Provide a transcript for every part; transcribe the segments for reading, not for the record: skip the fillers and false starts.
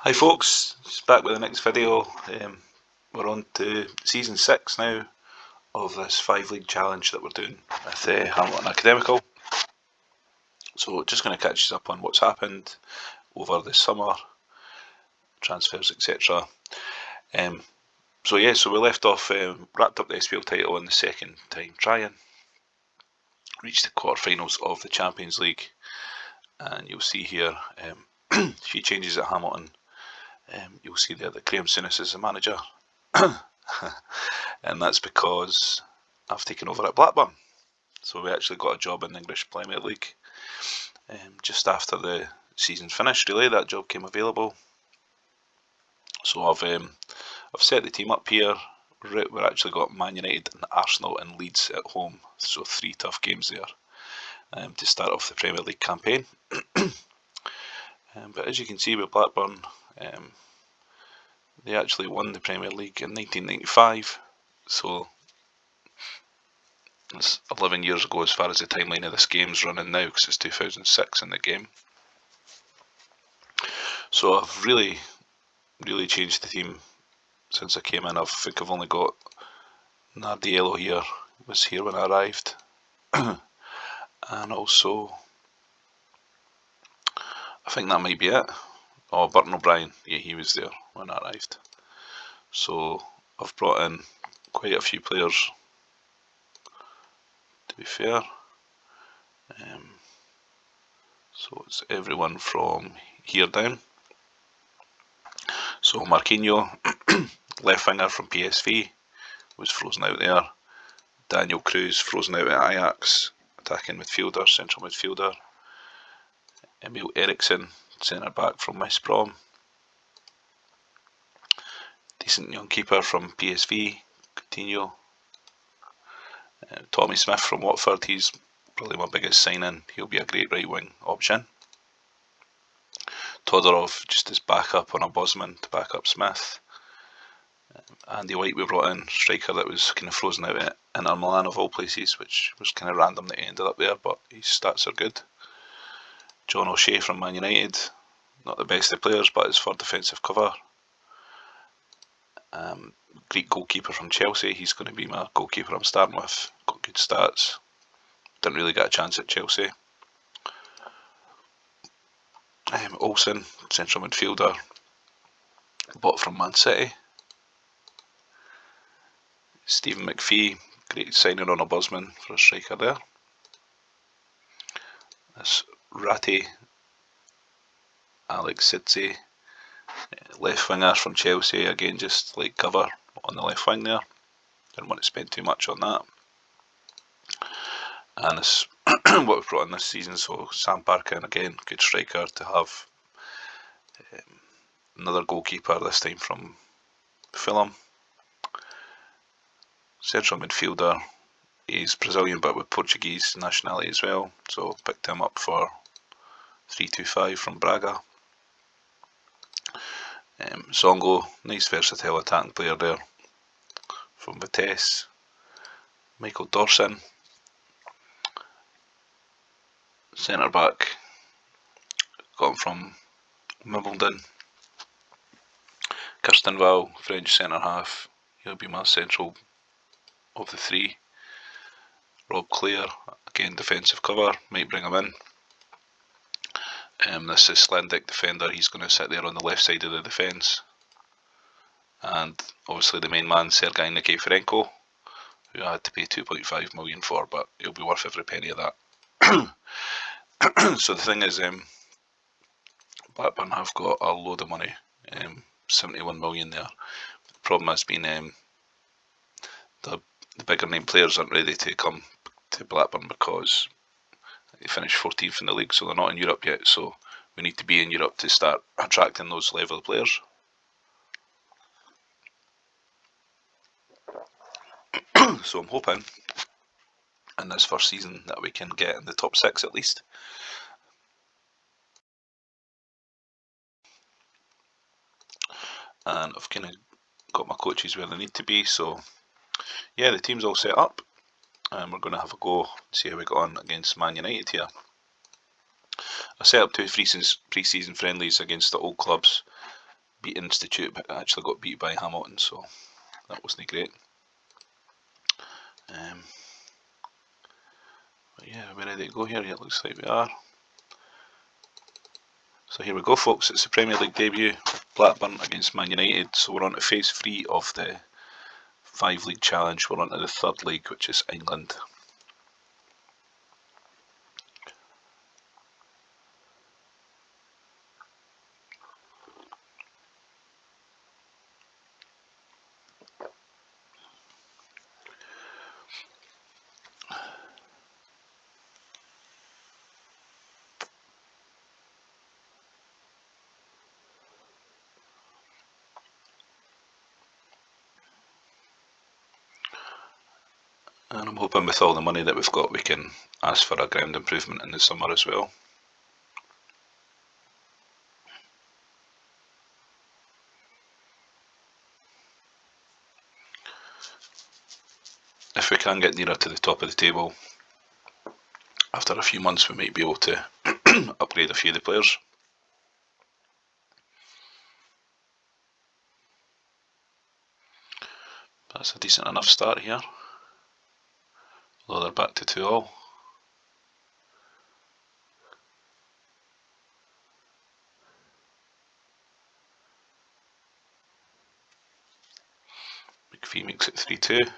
Hi folks, just back with the next video. We're on to season 6 now of this 5 league challenge that we're doing with Hamilton Academical. So just going to catch you up on what's happened over the summer, transfers, etc. So we left off, wrapped up the SPL title on the second time trying, reached the quarterfinals of the Champions League, and you'll see here a few changes at Hamilton. You'll see there that Graham Souness is the manager, and that's because I've taken over at Blackburn. So we actually got a job in the English Premier League just after the season finished. Really, that job came available. So I've set the team up here. We've actually got Man United and Arsenal and Leeds at home, so 3 tough games there to start off the Premier League campaign. But as you can see with Blackburn, they actually won the Premier League in 1995, so it's 11 years ago as far as the timeline of this game's running now, because it's 2006 in the game. So I've really changed the team since I came in. I think I've only got Nardiello here, was here when I arrived, and also I think that might be it. Oh, Burton O'Brien, yeah, he was there when I arrived. So I've brought in quite a few players, to be fair. So it's everyone from here down. So Marquinhos, left winger from PSV, was frozen out there. Daniel Cruz, frozen out at Ajax, attacking midfielder, central midfielder. Emil Eriksson, centre back from West Brom. Decent young keeper from PSV, Coutinho. Tommy Smith from Watford, he's probably my biggest signing. He'll be a great right wing option. Todorov just as backup on a Bosman to back up Smith. Andy White we brought in, striker that was kind of frozen out at Inter Milan of all places, which was kind of random that he ended up there, but his stats are good. John O'Shea from Man United, not the best of players, but is for defensive cover. Greek goalkeeper from Chelsea, he's going to be my goalkeeper I'm starting with, got good stats, didn't really get a chance at Chelsea. Olsen, central midfielder, bought from Man City. Stephen McPhee, great signing on a Bosman for a striker there. This Ratty, Alex Sidze, left winger from Chelsea, again just like cover on the left wing there. Didn't want to spend too much on that. And this what we've brought in this season, so Sam Parkin, again, good striker to have. Another goalkeeper, this time from Fulham. Central midfielder, he's Brazilian but with Portuguese nationality as well, so picked him up for 325 from Braga. Zongo, nice versatile attacking player there from Vitesse. Michael Dorson, centre back, got him from Wimbledon. Kirsten Val, French centre half, he'll be my central of the 3. Rob Clare, again defensive cover, might bring him in. This is Slendic defender, he's going to sit there on the left side of the defence. And obviously the main man, Sergei Nikiforenko, who I had to pay 2.5 million for, but he'll be worth every penny of that. So the thing is, Blackburn have got a load of money, 71 million there. The problem has been the bigger name players aren't ready to come to Blackburn because they finished 14th in the league, so they're not in Europe yet, so we need to be in Europe to start attracting those level of players. So I'm hoping in this first season that we can get in the top 6 at least. And I've kind of got my coaches where they need to be, so yeah, the team's all set up, and we're going to have a go, see how we got on against Man United here. I set up 2 pre-season friendlies against the old clubs, beat Institute, but actually got beat by Hamilton, so that wasn't great. But yeah, we're ready to go here. Yeah, it looks like we are. So here we go, folks. It's the Premier League debut of Blackburn against Man United. So we're on to phase 3 of the 5-league challenge. We're on to the third league, which is England. And I'm hoping with all the money that we've got, we can ask for a ground improvement in the summer as well. If we can get nearer to the top of the table, after a few months we might be able to upgrade a few of the players. That's a decent enough start here. Although they're back to 2-2. McPhee makes it 3-2.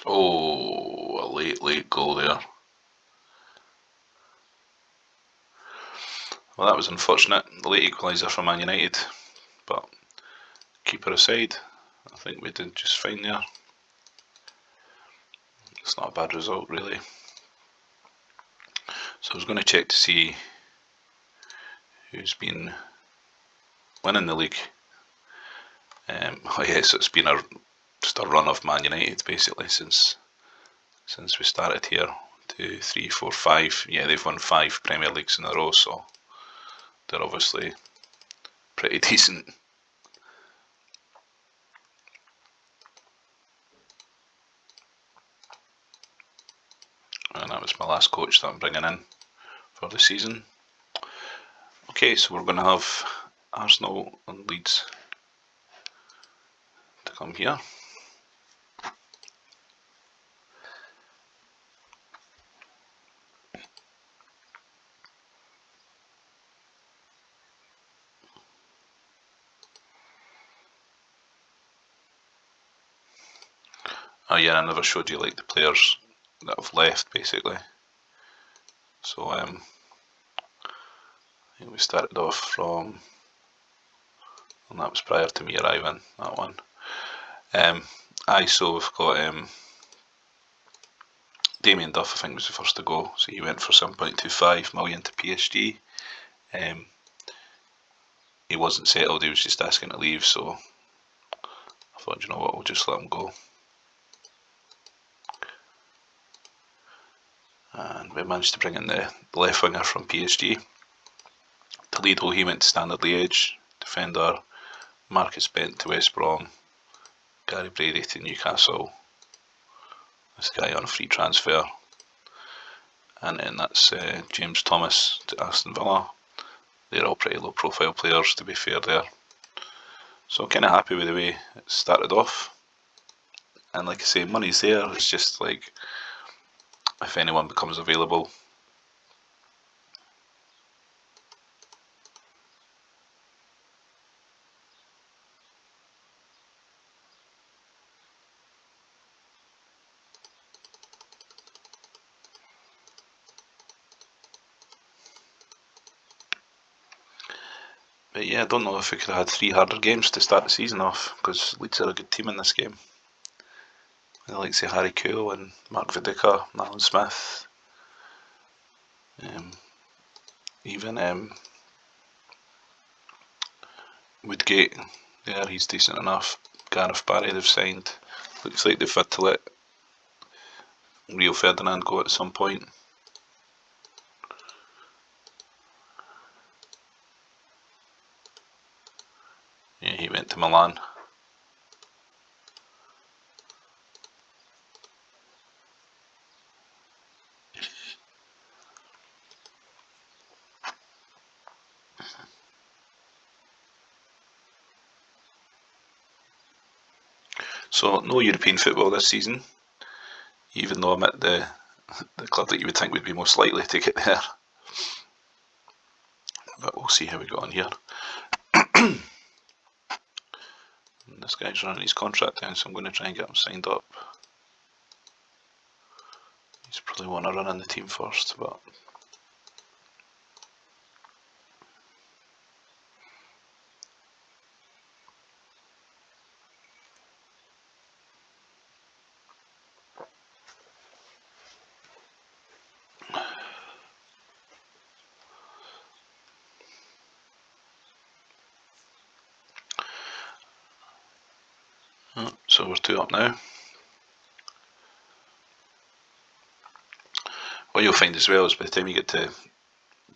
Oh, a late goal there. Well, that was unfortunate. The late equaliser for Man United, but keeper aside, I think we did just fine there. It's not a bad result, really. So I was going to check to see who's been winning the league. Oh yes, it's been just a run of Man United basically since we started here. 2, 3, 4, 5. Yeah, they've won 5 Premier Leagues in a row, so they're obviously pretty decent. And that was my last coach that I'm bringing in for the season. Okay, so we're going to have Arsenal and Leeds to come here. Oh yeah, I never showed you like the players that have left basically. So I think we started off from, and that was prior to me arriving, that one. So we've got Damien Duff, I think was the first to go, so he went for 7.25 million to PSG. He wasn't settled, he was just asking to leave, so I thought, you know what, we'll just let him go. And we managed to bring in the left winger from PSG. Toledo, he went to Standard Liège. Defender, Marcus Bent to West Brom. Gary Brady to Newcastle. This guy on a free transfer. And then that's James Thomas to Aston Villa. They're all pretty low profile players, to be fair there. So I'm kind of happy with the way it started off. And like I say, money's there, it's just like if anyone becomes available. But yeah, I don't know if we could have had 3 harder games to start the season off, because Leeds are a good team in this game. I like say Harry Kewell and Mark Vidica, Alan Smith, even Woodgate. There, he's decent enough. Gareth Barry they've signed. Looks like they've had to let Rio Ferdinand go at some point. Yeah, he went to Milan. So no European football this season, even though I'm at the club that you would think would be most likely to get there. But we'll see how we go on here. This guy's running his contract down, so I'm going to try and get him signed up. He's probably want to run in the team first, but so we're 2 up now. What you'll find as well is by the time you get to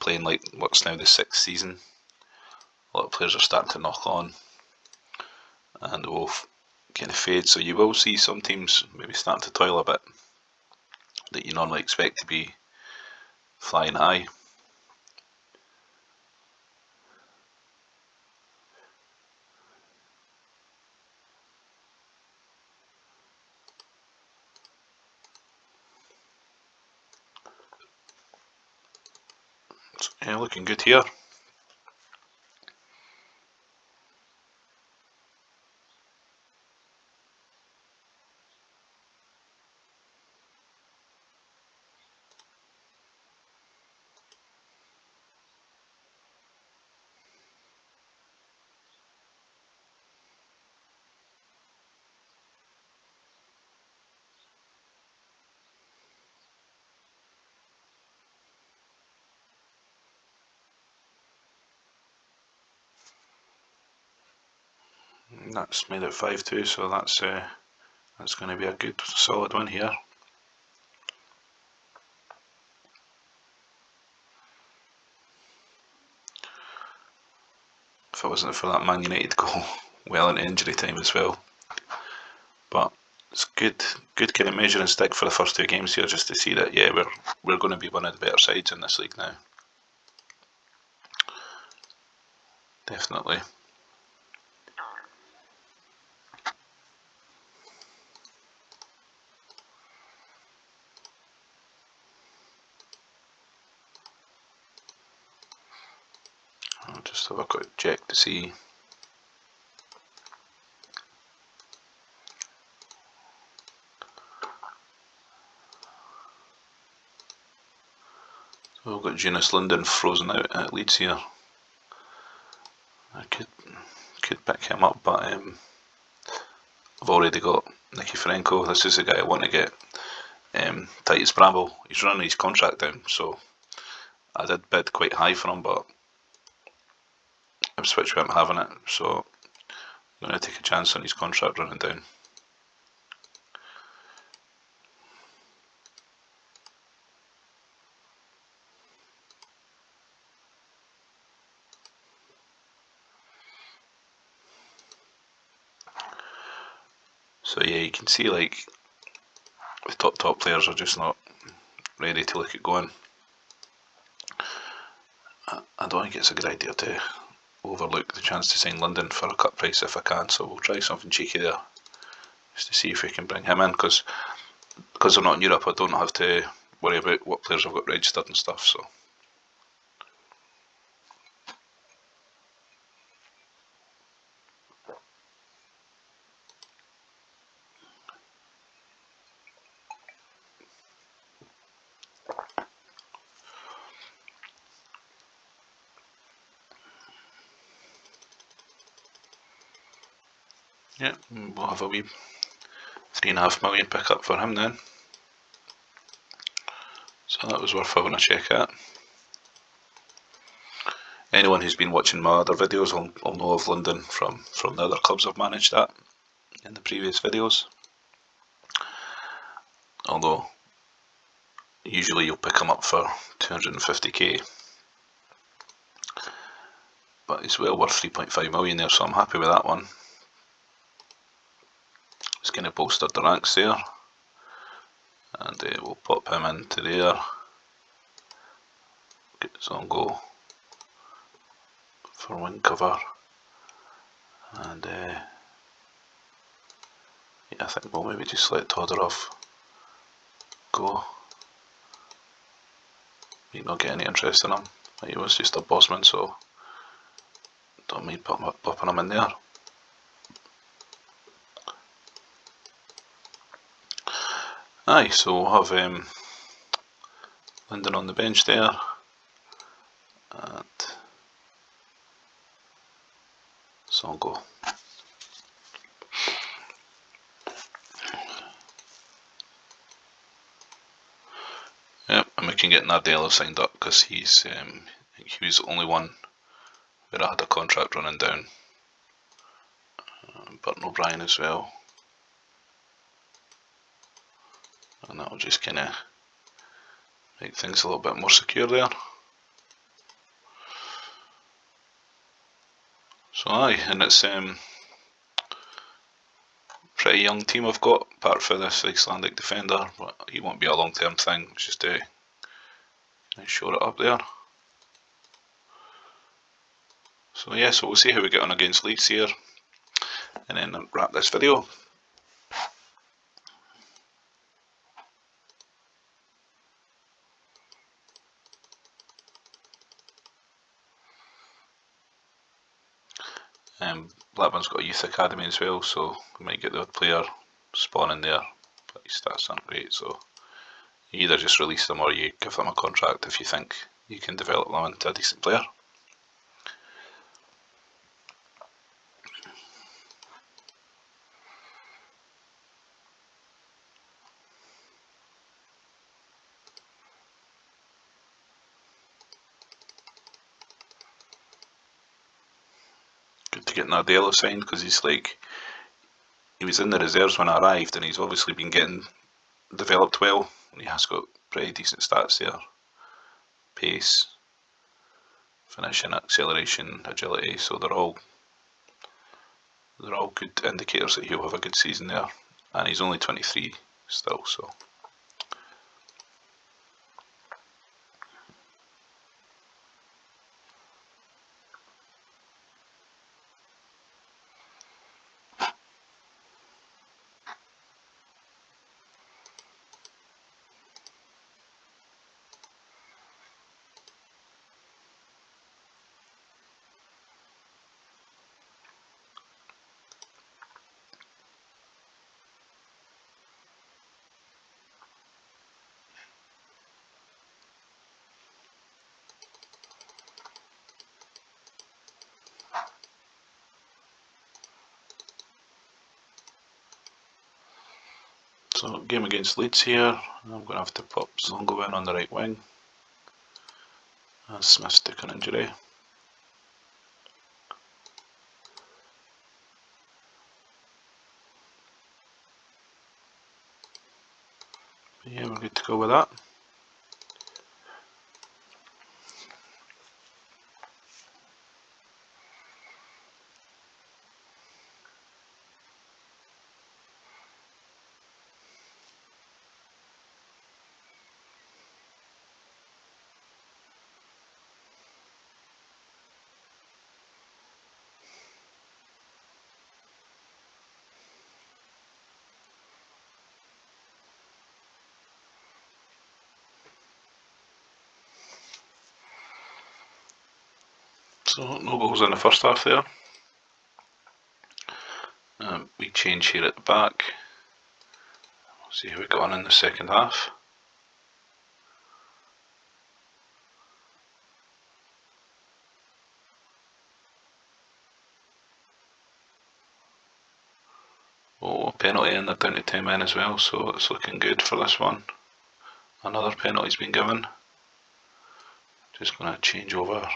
playing like what's now the 6th season, a lot of players are starting to knock on and they will kind of fade, so you will see some teams maybe starting to toil a bit that you normally expect to be flying high. So, yeah, looking good here. That's made it 5-2, so that's going to be a good solid win here. If it wasn't for that Man United goal well into injury time as well. But it's good kind of measuring stick for the first 2 games here, just to see that yeah, we're going to be one of the better sides in this league now. Definitely. I'll just have a quick check to see. So we've got Jonas Linden frozen out at Leeds here. I could pick him up, but I've already got Nikiforenko. This is the guy I want to get. Titus Bramble, he's running his contract down, so I did bid quite high for him, but Ipswich weren't having it, so I'm going to take a chance on his contract running down. So yeah, you can see like the top players are just not ready to look at going. I don't think it's a good idea to overlook the chance to sign London for a cut price if I can, so we'll try something cheeky there just to see if we can bring him in, because I'm not in Europe I don't have to worry about what players I've got registered and stuff. Yeah, we'll have a wee 3.5 million pickup for him then. So that was worth having a check at. Anyone who's been watching my other videos will know of London from the other clubs I've managed at in the previous videos. Although usually you'll pick him up for 250k, but he's well worth 3.5 million there, so I'm happy with that one. It's kind of bolstered the ranks there, and we'll pop him into there. Get Zongo for wing cover, and yeah, I think we'll maybe just let Todorov go. Might not get any interest in him. He was just a Bosman, so don't mind popping him in there. Aye, so we'll have Linden on the bench there, and Songo. Yep, and we can get Nardello signed up because he was the only one where I had a contract running down. Burton O'Brien as well, and that'll just kind of make things a little bit more secure there. So aye, and it's pretty young team I've got, apart from this Icelandic defender, but he won't be a long term thing, it's just to shore it up there. So yeah, so we'll see how we get on against Leeds here, and then wrap this video. Blackburn's got a youth academy as well, so we might get the odd player spawning there, but his stats aren't great, so you either just release them or you give them a contract if you think you can develop them into a decent player. Good to get Nardello signed because he was in the reserves when I arrived, and he's obviously been getting developed well. He has got pretty decent stats there. Pace, finishing, acceleration, agility, so they're all good indicators that he'll have a good season there. And he's only 23 still, so. So game against Leeds here, I'm going to have to pop Zongo in on the right wing. Smith's took an injury. But yeah, we're good to go with that. So no goals in the first half there. We change here at the back. We'll see how we got on in the second half. penalty and they're down to 10 men as well, so it's looking good for this one. Another penalty's been given. Just going to change over.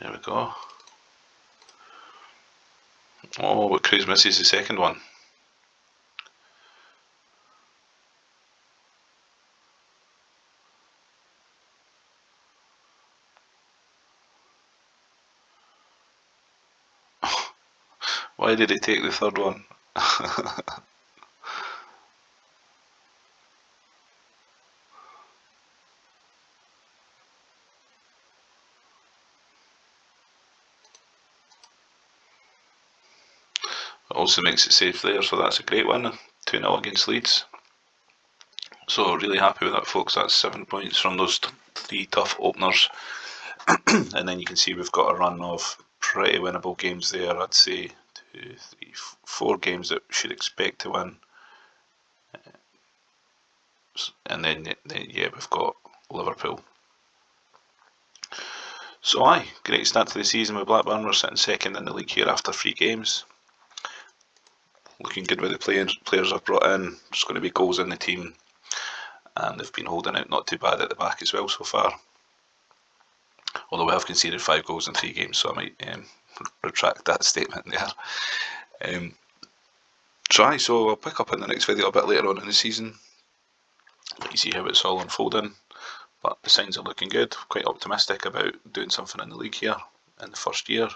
There we go. Oh, but Cruz misses the second one. Why did he take the third one? It also makes it safe there, so that's a great win. 2-0 against Leeds. So really happy with that, folks. That's 7 points from those 3 tough openers. And then you can see we've got a run of pretty winnable games there. I'd say 2, 3, 4 games that we should expect to win. And then yeah, we've got Liverpool. So aye, great start to the season with Blackburn. We're sitting second in the league here after 3 games. Looking good with the players I've brought in. There's going to be goals in the team, and they've been holding out not too bad at the back as well so far. Although we have conceded 5 goals in 3 games, so I might retract that statement there. So I'll pick up in the next video a bit later on in the season. Let you see how it's all unfolding. But the signs are looking good. Quite optimistic about doing something in the league here in the first year.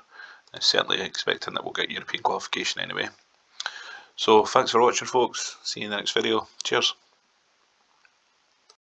And certainly expecting that we'll get European qualification anyway. So thanks for watching, folks. See you in the next video. Cheers.